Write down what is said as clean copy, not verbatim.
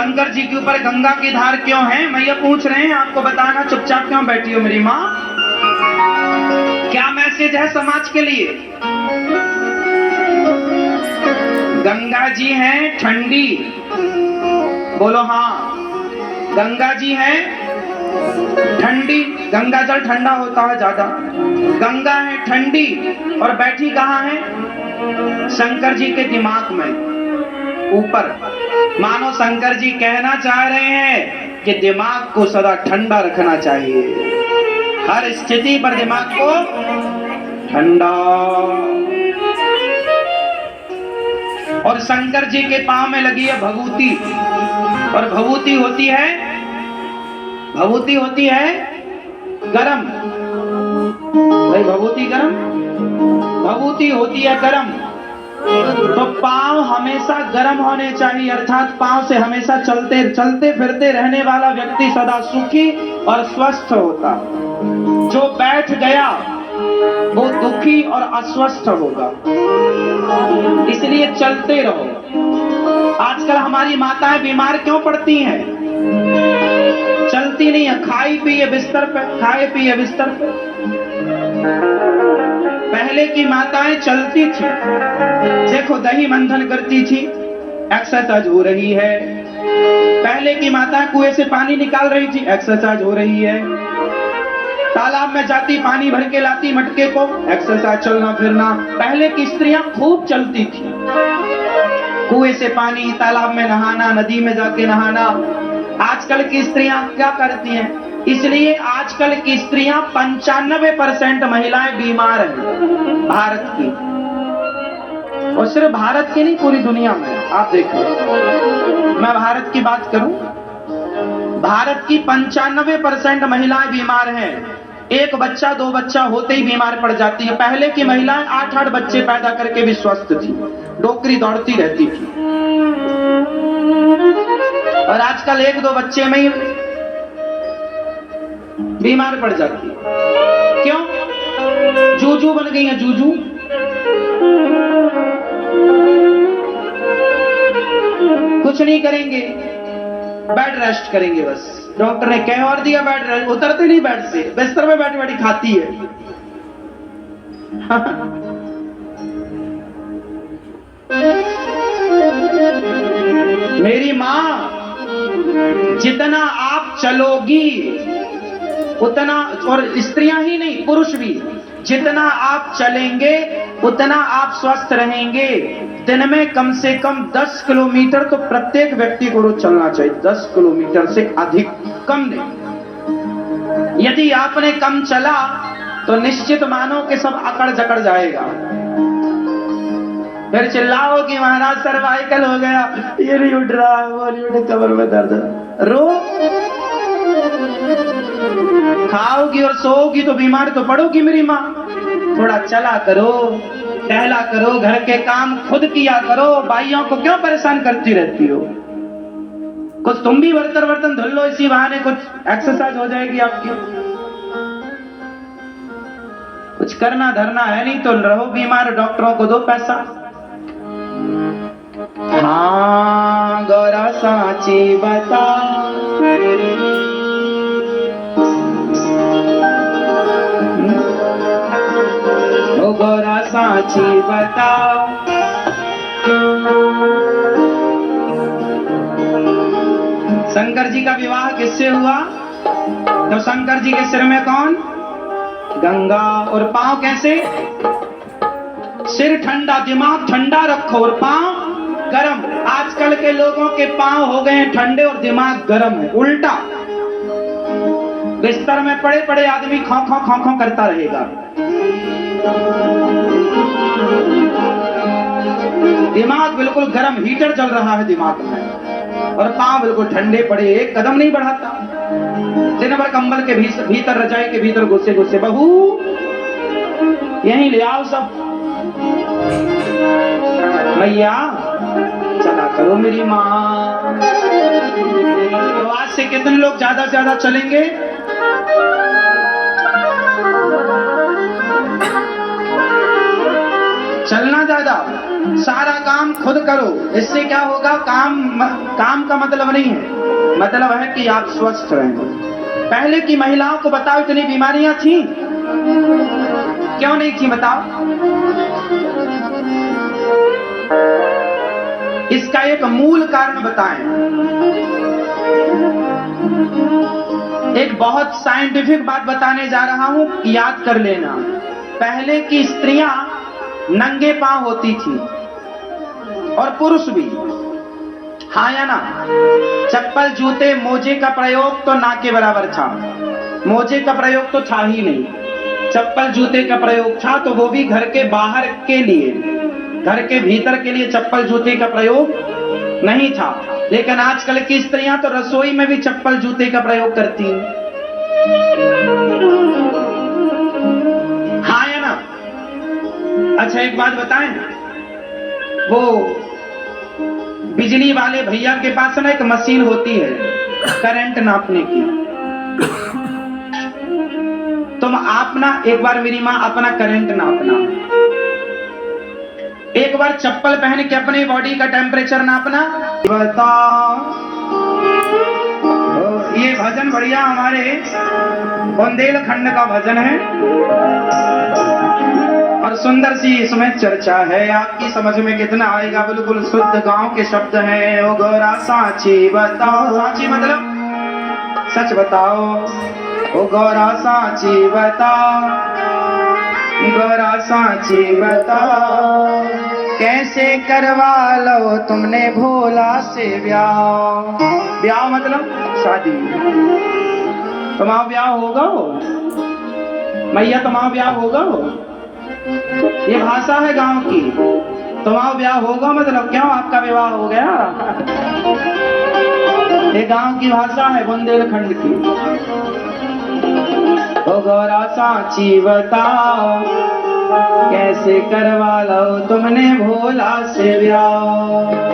शंकर जी के ऊपर गंगा की धार क्यों है? मैं ये पूछ रहे हैं, आपको बताना, चुपचाप क्यों बैठी हो मेरी माँ? क्या मैसेज है समाज के लिए? गंगा जी हैं ठंडी, बोलो हाँ। गंगा जी हैं ठंडी, गंगा जल ठंडा होता है ज्यादा। गंगा है ठंडी और बैठी कहाँ है? शंकर जी के दिमाग में ऊपर। मानो शंकर जी कहना चाह रहे हैं कि दिमाग को सदा ठंडा रखना चाहिए, हर स्थिति पर दिमाग को ठंडा। और शंकर जी के पांव में लगी है भभूति, और भभूति होती है गरम। भाई भभूति गरम, भभूति होती है गरम। तो पांव हमेशा गर्म होने चाहिए, अर्थात पांव से हमेशा चलते फिरते रहने वाला व्यक्ति सदा सुखी और स्वस्थ होता। जो बैठ गया वो दुखी और अस्वस्थ होगा, इसलिए चलते रहो। आजकल हमारी माताएं बीमार क्यों पड़ती हैं? चलती नहीं है, खाई पिए बिस्तर पे। पहले की माताएं चलती थी, देखो दही मंथन करती थी, एक्सरसाइज हो रही है। पहले की माताएं कुएं से पानी निकाल रही थी, एक्सरसाइज हो रही है। तालाब में जाती, पानी भर के लाती मटके को, एक्सरसाइज, चलना फिरना। पहले की स्त्रियां खूब चलती थी, कुएं से पानी, तालाब में नहाना, नदी में जाके नहाना। आजकल की स्त्रियां क्या करती हैं? इसलिए आजकल की स्त्रियां 95% महिलाएं बीमार हैं भारत की, और सिर्फ भारत की नहीं, पूरी दुनिया में। आप देखो, मैं भारत की बात करूं, भारत की 95% महिलाएं बीमार हैं। एक बच्चा दो बच्चा होते ही बीमार पड़ जाती है। पहले की महिलाएं 8-8 बच्चे पैदा करके भी स्वस्थ थी, डोकरी दौड़ती रहती थी। और आजकल 1-2 बच्चे में ही बीमार पड़ जाती है। क्यों? जूजू बन गई है, जूजू। कुछ नहीं करेंगे, बेड रेस्ट करेंगे बस। डॉक्टर ने कह और दिया बेड रेस्ट, उतरते नहीं बेड से, बिस्तर में बैठी बैठी खाती है। मेरी माँ, जितना आप चलोगी उतना, और स्त्रियां ही नहीं पुरुष भी, जितना आप चलेंगे उतना आप स्वस्थ रहेंगे। दिन में कम से कम 10 किलोमीटर तो प्रत्येक व्यक्ति को रोज चलना चाहिए, 10 किलोमीटर से अधिक कम नहीं। यदि आपने कम चला तो निश्चित मानो कि सब अकड़ जकड़ जाएगा। फिर चिल्लाओ कि महाराज सर्वाइकल हो गया, ये नहीं उठ रहा, वो नहीं उठ, कमर में दर्द। रो, खाओगी और सोओगी तो बीमार तो पड़ोगी मेरी माँ। थोड़ा चला करो, टहला करो, घर के काम खुद किया करो, भाइयों को क्यों परेशान करती रहती हो? कुछ तुम भी बर्तन धुल लो, इसी बहाने कुछ एक्सरसाइज हो जाएगी आपकी। कुछ करना धरना है नहीं तो रहो बीमार, डॉक्टरों को दो पैसा। हाँ गौरा साची बता, ओ गौरा साची बताओ, शंकर जी का विवाह किससे हुआ? तो शंकर जी के सिर में कौन? गंगा। और पांव कैसे? सिर ठंडा, दिमाग ठंडा रखो और पांव गरम। आजकल के लोगों के पांव हो गए हैं ठंडे और दिमाग गरम है, उल्टा। बिस्तर में पड़े पड़े आदमी खौ खौ खौ खौ करता रहेगा। दिमाग बिल्कुल गरम, हीटर चल रहा है दिमाग में, और पांव बिल्कुल ठंडे पड़े, एक कदम नहीं बढ़ाता। दिन भर कंबल के भीतर, रजाई के भीतर गुस्से गुस्से, बहू यहीं ले आओ सब, मैया चला करो मेरी माँ। तो आज से कितने लोग ज्यादा से ज्यादा चलेंगे? चलना ज्यादा, सारा काम खुद करो। इससे क्या होगा, काम का मतलब नहीं है, मतलब है कि आप स्वस्थ रहें। पहले की महिलाओं को बताओ इतनी बीमारियां थी, क्यों नहीं थी बताओ? इसका एक मूल कारण बताएं। एक बहुत साइंटिफिक बात बताने जा रहा हूं, याद कर लेना। पहले की स्त्रियां नंगे पांव होती थी और पुरुष भी, हाँ या ना? चप्पल, जूते, मोजे का प्रयोग तो ना के बराबर था। मोजे का प्रयोग तो था ही नहीं, चप्पल जूते का प्रयोग था, तो वो भी घर के बाहर के लिए, घर के भीतर के लिए चप्पल जूते का प्रयोग नहीं था। लेकिन आजकल की स्त्रियां तो रसोई में भी चप्पल जूते का प्रयोग करती हैं, हाँ या ना? अच्छा एक बात बताएं, वो बिजली वाले भैया के पास ना एक मशीन होती है करंट नापने की। तुम आपना एक बार, मेरी माँ, अपना करंट नापना, एक बार चप्पल पहन के अपने बॉडी का टेम्परेचर नापना। बताओ, ये भजन बढ़िया हमारे बुंदेलखंड का भजन है और सुंदर सी इसमें चर्चा है। आपकी समझ में कितना आएगा, बिल्कुल शुद्ध गांव के शब्द हैं। ओ गोरा साची बताओ, साची मतलब सच बताओ। ओ गोरा साची बताओ, गोरा साची बताओ, कैसे करवा लो तुमने भोला से ब्याह। ब्याह मतलब शादी। तुम्हारा ब्याह होगा हो मैया, तुम्हारा ब्याह होगा हो, ये भाषा है गांव की। तुम्हारा ब्याह होगा मतलब क्यों, आपका विवाह हो गया, ये गांव की भाषा है, बुंदेलखंड की। ओ गौरा साची बताओ, कैसे करवा लो तुमने भोला से ब्याह।